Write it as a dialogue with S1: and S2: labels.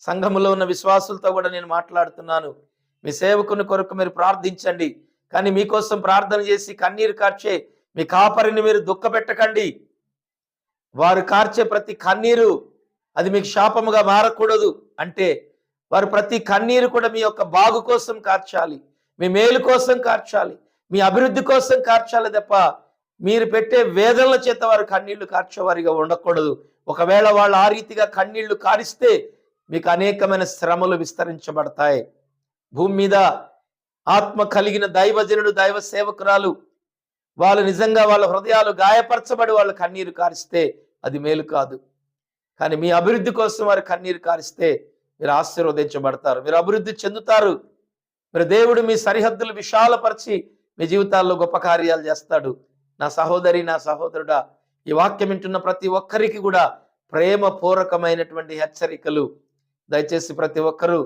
S1: సంఘములో ఉన్న విశ్వాసులతో కూడా నేను మాట్లాడుతున్నాను. మీ సేవకుని కొరకు మీరు ప్రార్థించండి. కానీ మీకోసం ప్రార్థన చేసి కన్నీరు కార్చే మీ కాపరిని మీరు దుఃఖపెట్టకండి. వారు కార్చే ప్రతి కన్నీరు అది మీకు శాపముగా మారకూడదు. అంటే వారు ప్రతి కన్నీరు కూడా మీ యొక్క బాగు కోసం కార్చాలి, మీ మేలు కోసం కార్చాలి, మీ అభివృద్ధి కోసం కార్చాలి తప్ప మీరు పెట్టే వేదనల చేత వారు కన్నీళ్లు కార్చేవారిగా ఉండకూడదు. ఒకవేళ వాళ్ళు ఆ రీతిగా కన్నీళ్లు కారిస్తే మీకు అనేకమైన శ్రమలు విస్తరించబడతాయి. భూమి మీద ఆత్మ కలిగిన దైవజనుడు, దైవ సేవకురాలు వాళ్ళు నిజంగా వాళ్ళ హృదయాలు గాయపరచబడి వాళ్ళు కన్నీరు కారిస్తే అది మేలు కాదు. కానీ మీ అభివృద్ధి కోసం వారు కన్నీరు కారిస్తే మీరు ఆశీర్వదించబడతారు, మీరు అభివృద్ధి చెందుతారు. మీరు దేవుడు మీ సరిహద్దులు విశాలపరిచి మీ జీవితాల్లో గొప్ప కార్యాలు చేస్తాడు. నా సహోదరి, నా సహోదరుడా, ఈ వాక్యం వింటున్న ప్రతి ఒక్కరికి కూడా ప్రేమపూర్వకమైనటువంటి హెచ్చరికలు. దయచేసి ప్రతి ఒక్కరూ